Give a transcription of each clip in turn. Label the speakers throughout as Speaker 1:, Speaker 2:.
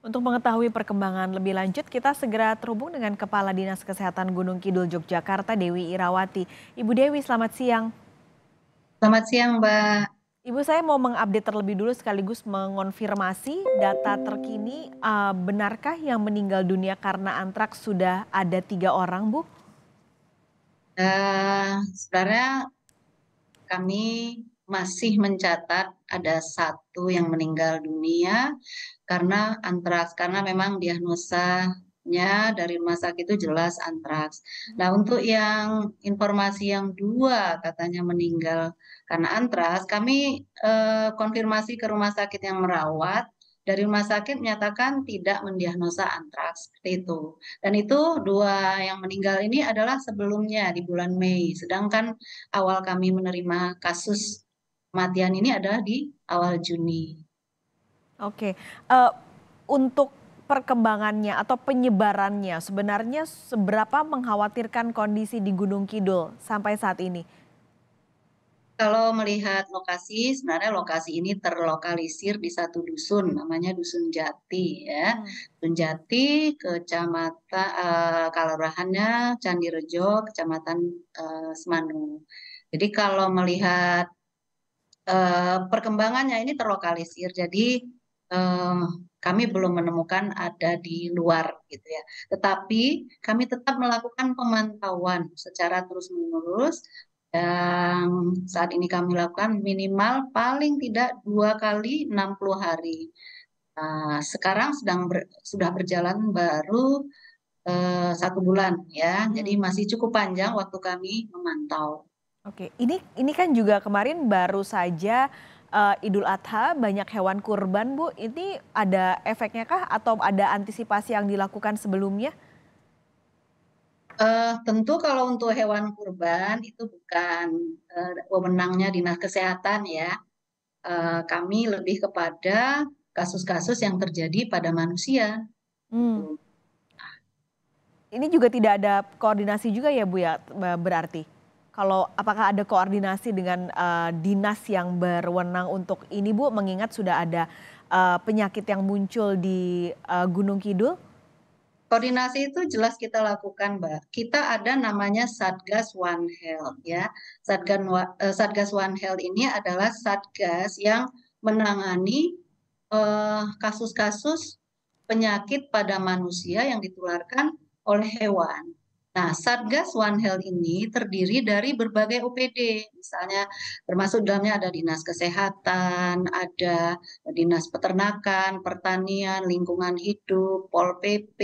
Speaker 1: Untuk mengetahui perkembangan lebih lanjut, kita segera terhubung dengan Kepala Dinas Kesehatan Gunung Kidul Yogyakarta, Dewi Irawati. Ibu Dewi, selamat siang.
Speaker 2: Selamat siang, Mbak.
Speaker 1: Ibu, saya mau mengupdate terlebih dulu sekaligus mengonfirmasi data terkini. Benarkah yang meninggal dunia karena antraks sudah ada 3 orang, Bu?
Speaker 2: Sebenarnya kami masih mencatat ada satu yang meninggal dunia karena antraks, karena memang diagnosanya dari rumah sakit itu jelas antraks. Nah, untuk yang informasi yang dua katanya meninggal karena antraks, kami konfirmasi ke rumah sakit yang merawat. Dari rumah sakit menyatakan tidak mendiagnosa antraks, seperti itu. Dan itu dua yang meninggal ini adalah sebelumnya di bulan Mei. Sedangkan awal kami menerima kasus kematian ini adalah di awal Juni.
Speaker 1: Oke, untuk perkembangannya atau penyebarannya, sebenarnya seberapa mengkhawatirkan kondisi di Gunung Kidul sampai saat ini?
Speaker 2: Kalau melihat lokasi, sebenarnya lokasi ini terlokalisir di satu dusun, namanya Dusun Jati ya.
Speaker 1: Hmm.
Speaker 2: Dusun Jati, kecamatan kelurahannya Candirejo, kecamatan Semanu. Jadi kalau melihat perkembangannya ini terlokalisir, jadi eh, kami belum menemukan ada di luar gitu ya. Tetapi kami tetap melakukan pemantauan secara terus-menerus yang saat ini kami lakukan minimal paling tidak 2 kali 60 hari. Nah, sekarang sudah berjalan baru 1 bulan ya, jadi
Speaker 1: Hmm.
Speaker 2: masih cukup panjang waktu kami memantau.
Speaker 1: Oke, ini kan juga kemarin baru saja, Idul Adha, banyak hewan kurban, Bu. Ini ada efeknya kah atau ada antisipasi yang dilakukan sebelumnya?
Speaker 2: Tentu kalau untuk hewan kurban itu bukan wewenangnya Dinas Kesehatan ya. Kami lebih kepada kasus-kasus yang terjadi pada manusia.
Speaker 1: Hmm.
Speaker 2: Gitu.
Speaker 1: Ini juga tidak ada koordinasi juga ya, Bu, ya, berarti? Kalau apakah ada koordinasi dengan, dinas yang berwenang untuk ini, Bu, mengingat sudah ada, penyakit yang muncul di, Gunung Kidul?
Speaker 2: Koordinasi itu jelas kita lakukan, Mbak. Kita ada namanya Satgas One Health ya. Satgas One Health ini adalah satgas yang menangani kasus-kasus penyakit pada manusia yang ditularkan oleh hewan. Nah, Satgas One Health ini terdiri dari berbagai OPD, misalnya termasuk dalamnya ada Dinas Kesehatan, ada Dinas Peternakan, Pertanian, Lingkungan Hidup, Pol PP,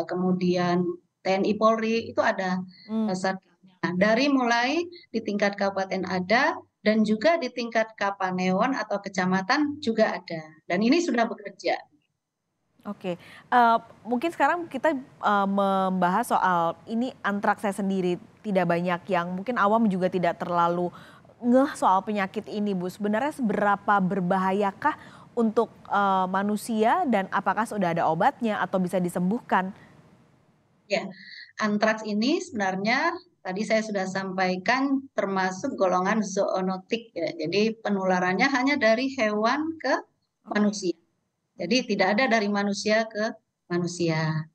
Speaker 2: kemudian TNI Polri, itu ada
Speaker 1: Hmm.
Speaker 2: Satgasnya. Nah, dari mulai di tingkat kabupaten ada, dan juga di tingkat Kapanewon atau kecamatan juga ada. Dan ini sudah bekerja.
Speaker 1: Oke, mungkin sekarang kita, membahas soal ini antraks saya sendiri, tidak banyak yang mungkin awam juga tidak terlalu ngeh soal penyakit ini, Bu. Sebenarnya seberapa berbahayakah untuk, manusia dan apakah sudah ada obatnya atau bisa disembuhkan?
Speaker 2: Ya, antraks ini sebenarnya tadi saya sudah sampaikan termasuk golongan zoonotik ya. Jadi penularannya hanya dari hewan ke
Speaker 1: Oke.
Speaker 2: manusia. Jadi
Speaker 1: Mhm.
Speaker 2: tidak ada dari manusia ke manusia.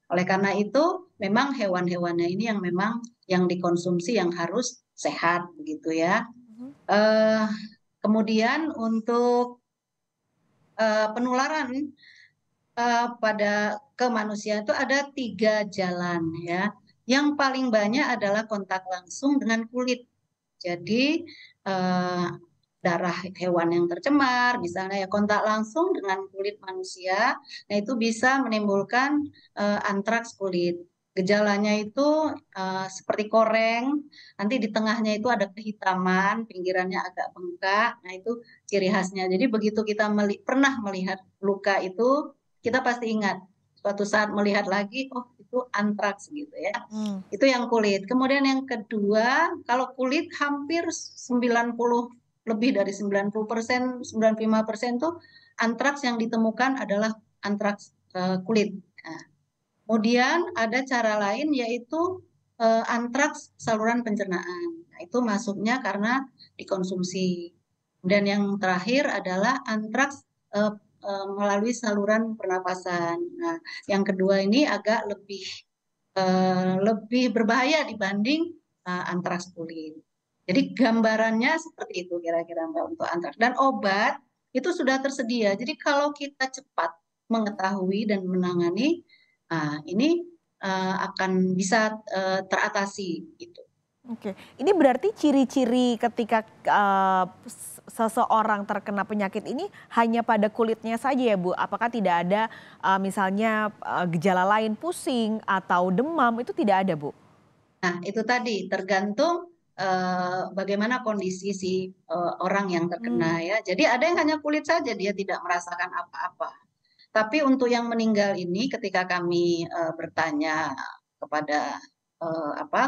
Speaker 2: Oleh karena itu, memang hewan-hewannya ini yang memang yang dikonsumsi yang harus sehat begitu ya.
Speaker 1: Mhm.
Speaker 2: Eh, Kemudian untuk penularan pada ke manusia itu ada 3 jalan ya. Yang paling banyak adalah kontak langsung dengan kulit. Jadi eh, darah hewan yang tercemar, misalnya ya kontak langsung dengan kulit manusia, nah itu bisa menimbulkan antraks kulit. Gejalanya itu seperti koreng, nanti di tengahnya itu ada kehitaman, pinggirannya agak bengkak, nah itu ciri khasnya. Jadi begitu kita pernah melihat luka itu, kita pasti ingat suatu saat melihat lagi, oh itu antraks gitu ya.
Speaker 1: Mmm.
Speaker 2: Itu yang kulit. Kemudian yang kedua, kalau kulit hampir 90, lebih dari 90%, 95% tuh antraks yang ditemukan adalah antraks kulit. Nah, kemudian ada cara lain yaitu antraks saluran pencernaan. Nah, itu masuknya karena dikonsumsi. Dan yang terakhir adalah antraks melalui saluran pernapasan. Nah, yang kedua ini agak lebih berbahaya dibanding antraks kulit. Jadi gambarannya seperti itu kira-kira Mbak untuk antraks. Dan obat itu sudah tersedia. Jadi kalau kita cepat mengetahui dan menangani, ini akan bisa teratasi gitu.
Speaker 1: Oke, ini berarti ciri-ciri ketika seseorang terkena penyakit ini hanya pada kulitnya saja ya Bu? Apakah tidak ada misalnya gejala lain pusing atau demam itu tidak ada Bu?
Speaker 2: Nah, itu tadi tergantung bagaimana kondisi si orang yang terkena
Speaker 1: Hmm,
Speaker 2: ya. Jadi ada yang hanya kulit saja dia tidak merasakan apa-apa. Tapi untuk yang meninggal ini ketika kami bertanya kepada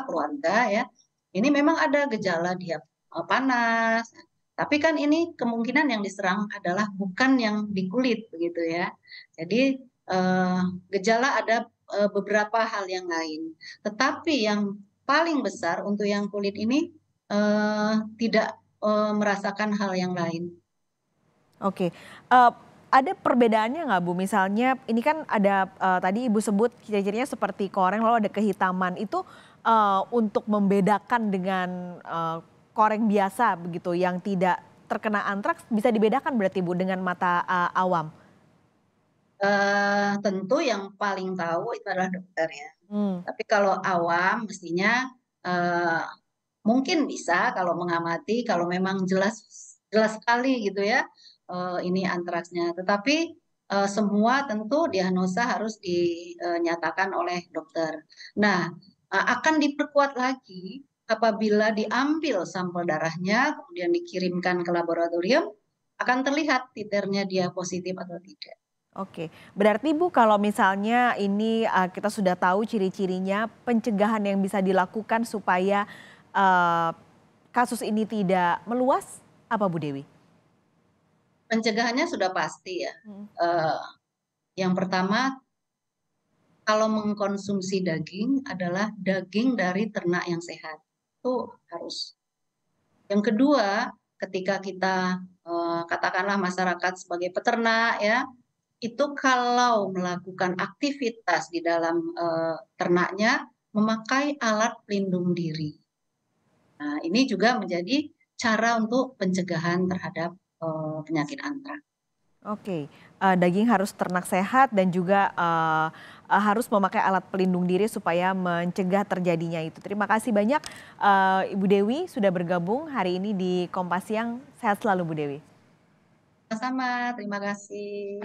Speaker 2: keluarga ya, ini memang ada gejala dia panas. Tapi kan ini kemungkinan yang diserang adalah bukan yang di kulit begitu ya. Jadi eh, gejala ada beberapa hal yang lain. Tetapi yang paling besar untuk yang kulit ini tidak merasakan hal yang lain.
Speaker 1: oke. Ada perbedaannya nggak Bu? Misalnya ini kan ada tadi Ibu sebut ciri-cirinya seperti koreng lalu ada kehitaman. Itu untuk membedakan dengan koreng biasa begitu yang tidak terkena antraks bisa dibedakan berarti Bu dengan mata awam?
Speaker 2: Tentu yang paling tahu itu adalah dokter ya.
Speaker 1: Hmm.
Speaker 2: Tapi kalau awam mestinya eh, mungkin bisa kalau mengamati kalau memang jelas jelas sekali gitu ya ini antraksnya. Tetapi semua tentu diagnosa harus dinyatakan oleh dokter. Nah, akan diperkuat lagi apabila diambil sampel darahnya kemudian dikirimkan ke laboratorium akan terlihat titernya dia positif atau tidak.
Speaker 1: Oke, berarti Bu kalau misalnya ini kita sudah tahu ciri-cirinya, pencegahan yang bisa dilakukan supaya eh, kasus ini tidak meluas, apa Bu Dewi?
Speaker 2: Pencegahannya sudah pasti ya.
Speaker 1: Hmm.
Speaker 2: Eh, yang pertama, kalau mengkonsumsi daging adalah daging dari ternak yang sehat. Itu harus. Yang kedua, ketika kita katakanlah masyarakat sebagai peternak ya, itu kalau melakukan aktivitas di dalam ternaknya memakai alat pelindung diri. Nah, ini juga menjadi cara untuk pencegahan terhadap penyakit antraks.
Speaker 1: Oke, daging harus ternak sehat dan juga harus memakai alat pelindung diri supaya mencegah terjadinya itu. Terima kasih banyak Ibu Dewi sudah bergabung hari ini di Kompas Siang. Sehat selalu Bu Dewi.
Speaker 2: Sama-sama, terima kasih.